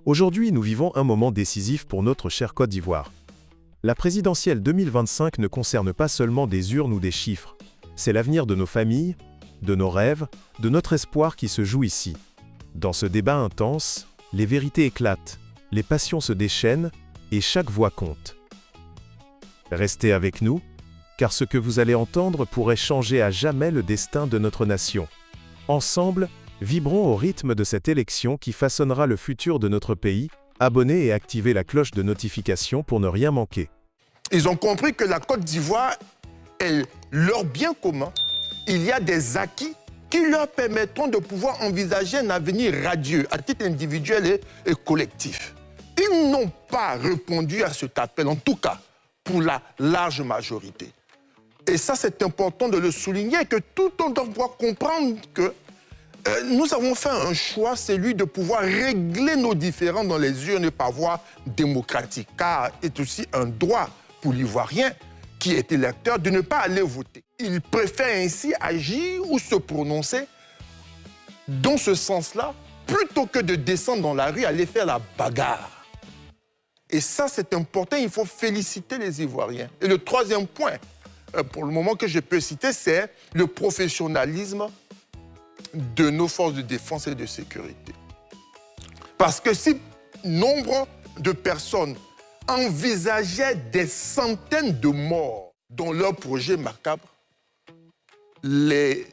Aujourd'hui, nous vivons un moment décisif pour notre chère Côte d'Ivoire. La présidentielle 2025 ne concerne pas seulement des urnes ou des chiffres. C'est l'avenir de nos familles, de nos rêves, de notre espoir qui se joue ici. Dans ce débat intense, les vérités éclatent, les passions se déchaînent et chaque voix compte. Restez avec nous, car ce que vous allez entendre pourrait changer à jamais le destin de notre nation. Ensemble, vibrons au rythme de cette élection qui façonnera le futur de notre pays. Abonnez et activez la cloche de notification pour ne rien manquer. Ils ont compris que la Côte d'Ivoire est leur bien commun. Il y a des acquis qui leur permettront de pouvoir envisager un avenir radieux à titre individuel et collectif. Ils n'ont pas répondu à cet appel, en tout cas pour la large majorité. Et ça, c'est important de le souligner, que tout le monde doit comprendre que nous avons fait un choix, celui de pouvoir régler nos différends dans les urnes par voie démocratique, car c'est aussi un droit pour l'Ivoirien qui est électeur de ne pas aller voter. Il préfère ainsi agir ou se prononcer dans ce sens-là, plutôt que de descendre dans la rue, aller faire la bagarre. Et ça, c'est important, il faut féliciter les Ivoiriens. Et le troisième point, pour le moment que je peux citer, c'est le professionnalisme de nos forces de défense et de sécurité. Parce que si nombre de personnes envisageaient des centaines de morts dans leur projet macabre, les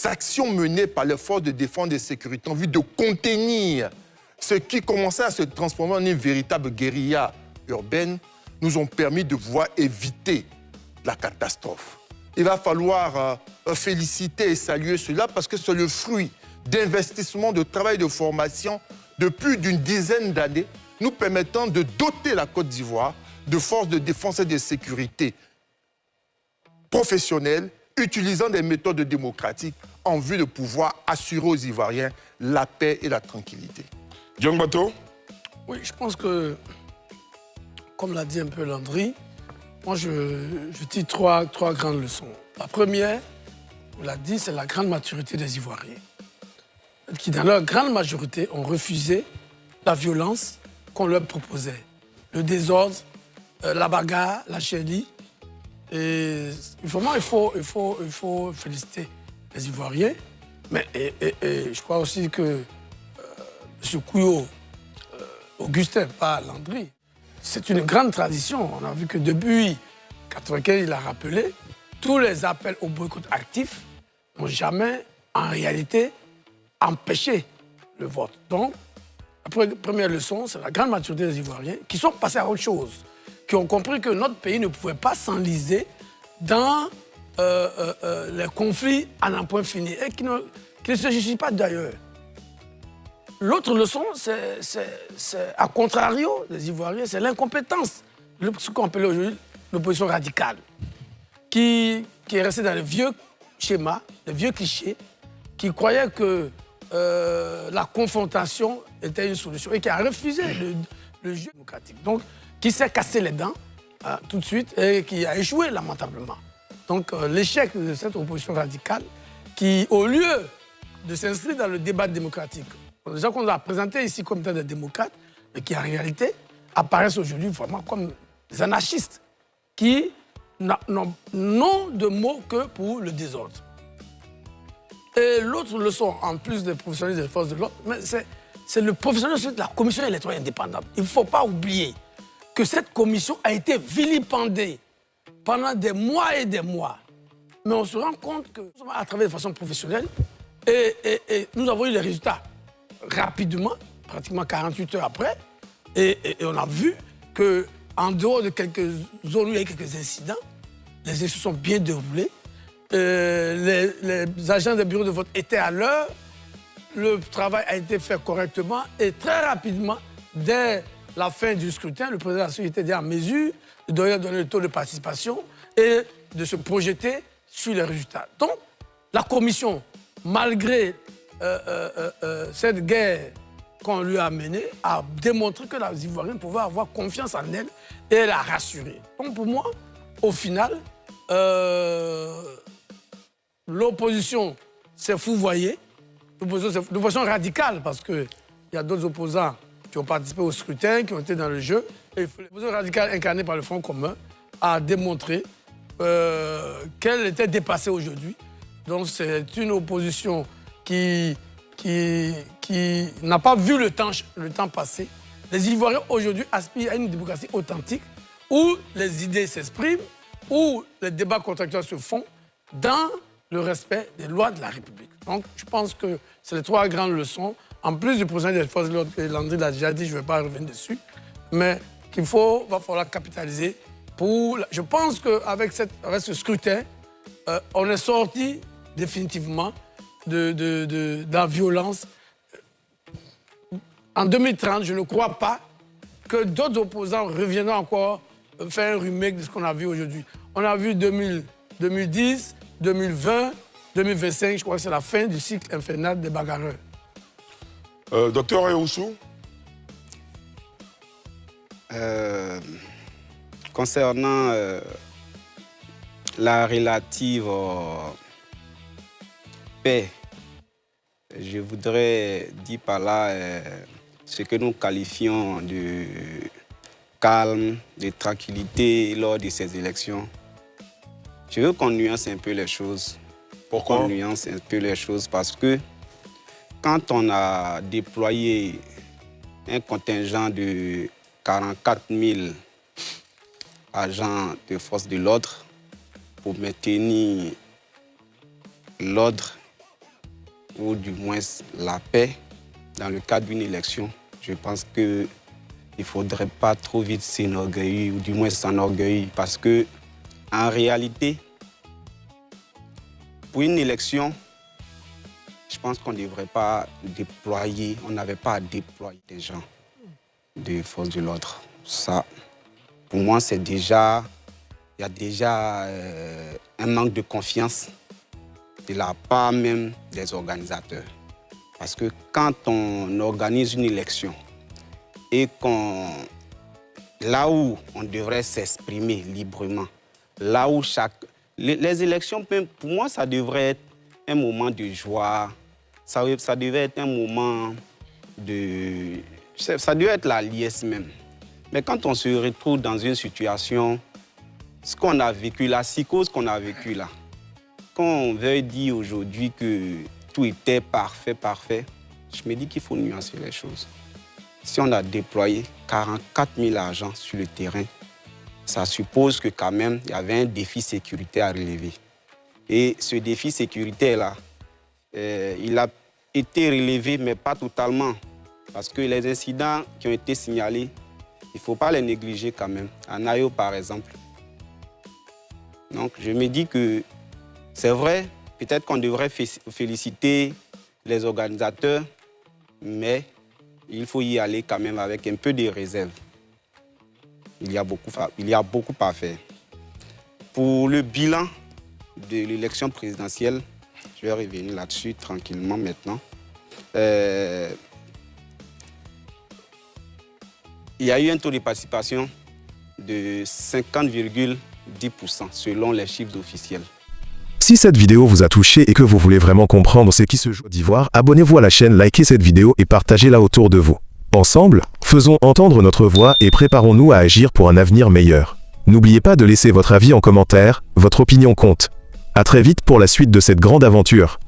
actions menées par les forces de défense et de sécurité en vue de contenir ce qui commençait à se transformer en une véritable guérilla urbaine nous ont permis de pouvoir éviter la catastrophe. Il va falloir féliciter et saluer cela parce que c'est le fruit d'investissements, de travail, de formation de plus d'une dizaine d'années, nous permettant de doter la Côte d'Ivoire de forces de défense et de sécurité professionnelles, utilisant des méthodes démocratiques en vue de pouvoir assurer aux Ivoiriens la paix et la tranquillité. Dion Bato? Oui, je pense que, comme l'a dit un peu Landry, moi, je tire trois grandes leçons. La première, on l'a dit, c'est la grande maturité des Ivoiriens, qui, dans leur grande majorité, ont refusé la violence qu'on leur proposait. Le désordre, la bagarre, la chérie. Et vraiment, il faut féliciter les Ivoiriens. Mais je crois aussi que M. Couillot, Augustin, pas Landry, c'est une grande tradition. On a vu que depuis 1995, il a rappelé, tous les appels au boycott actif n'ont jamais, en réalité, empêché le vote. Donc, la première leçon, c'est la grande maturité des Ivoiriens qui sont passés à autre chose, qui ont compris que notre pays ne pouvait pas s'enliser dans les conflits à n'en point fini et qui ne se justifient pas d'ailleurs. L'autre leçon, c'est à contrario des Ivoiriens, c'est l'incompétence, ce qu'on appelle aujourd'hui l'opposition radicale, qui est restée dans les vieux schémas, les vieux clichés, qui croyait que la confrontation était une solution et qui a refusé le jeu démocratique. Donc, qui s'est cassé les dents tout de suite et qui a échoué lamentablement. Donc, l'échec de cette opposition radicale qui, au lieu de s'inscrire dans le débat démocratique, les gens qu'on a présentés ici comme étant des démocrates, mais qui en réalité apparaissent aujourd'hui vraiment comme des anarchistes qui n'ont de mots que pour le désordre. Et l'autre leçon, en plus des professionnels des forces de l'ordre, c'est le professionnalisme de la commission électorale indépendante. Il ne faut pas oublier que cette commission a été vilipendée pendant des mois et des mois. Mais on se rend compte que, à travers de façon professionnelle, et nous avons eu les résultats rapidement, pratiquement 48 heures après, et on a vu qu'en dehors de quelques zones où il y a eu quelques incidents, les élections sont bien déroulées, les agents des bureaux de vote étaient à l'heure, le travail a été fait correctement et très rapidement, dès la fin du scrutin, le président de la société était en mesure de donner le taux de participation et de se projeter sur les résultats. Donc, la commission, malgré cette guerre qu'on lui a menée, a démontré que les Ivoiriens pouvaient avoir confiance en elle et elle a rassuré. Donc pour moi, au final, l'opposition s'est fouvoyée, l'opposition radicale, parce qu'il y a d'autres opposants qui ont participé au scrutin, qui ont été dans le jeu. Et l'opposition radicale incarnée par le Front commun a démontré qu'elle était dépassée aujourd'hui. Donc c'est une opposition qui n'a pas vu le temps passer. Les Ivoiriens aujourd'hui aspirent à une démocratie authentique où les idées s'expriment, où les débats contractuels se font dans le respect des lois de la République. Donc je pense que c'est les 3 grandes leçons. En plus du président des forces de l'ordre, Landry l'a déjà dit, je ne vais pas revenir dessus, mais qu'il va falloir capitaliser pour... Je pense qu'avec ce scrutin, on est sorti définitivement de la violence. En 2030, je ne crois pas que d'autres opposants reviendront encore faire un remake de ce qu'on a vu aujourd'hui. On a vu 2010, 2020, 2025, je crois que c'est la fin du cycle infernal des bagarreurs. Docteur Ayoussou. Concernant la relative paix, je voudrais dire par là ce que nous qualifions de calme, de tranquillité lors de ces élections. Je veux qu'on nuance un peu les choses. Pourquoi? On nuance un peu les choses parce que quand on a déployé un contingent de 44 000 agents de force de l'ordre pour maintenir l'ordre ou du moins la paix dans le cadre d'une élection, je pense qu'il ne faudrait pas trop vite s'enorgueillir ou du moins s'enorgueillir parce que en réalité, pour une élection, je pense qu'on ne devrait pas déployer, on n'avait pas à déployer des gens de force de l'ordre. Ça, pour moi, c'est déjà, il y a déjà un manque de confiance de la part même des organisateurs. Parce que quand on organise une élection et là où on devrait s'exprimer librement, là où les élections, pour moi, ça devrait être un moment de joie, ça devait être un moment de... Ça devait être la liesse même. Mais quand on se retrouve dans une situation, ce qu'on a vécu, la psychose qu'on a vécue là, quand on veut dire aujourd'hui que tout était parfait, je me dis qu'il faut nuancer les choses. Si on a déployé 44 000 agents sur le terrain, ça suppose que quand même, il y avait un défi sécuritaire à relever. Et ce défi sécuritaire-là, il a été relevé, mais pas totalement. Parce que les incidents qui ont été signalés, il ne faut pas les négliger quand même. À Nayo, par exemple. Donc, je me dis que c'est vrai, peut-être qu'on devrait féliciter les organisateurs, mais il faut y aller quand même avec un peu de réserve. Il y a beaucoup à faire. Pour le bilan de l'élection présidentielle, je vais revenir là-dessus tranquillement maintenant. Il y a eu un taux de participation de 50,10% selon les chiffres officiels. Si cette vidéo vous a touché et que vous voulez vraiment comprendre ce qui se joue d'Ivoire, abonnez-vous à la chaîne, likez cette vidéo et partagez-la autour de vous. Ensemble, faisons entendre notre voix et préparons-nous à agir pour un avenir meilleur. N'oubliez pas de laisser votre avis en commentaire, votre opinion compte. À très vite pour la suite de cette grande aventure.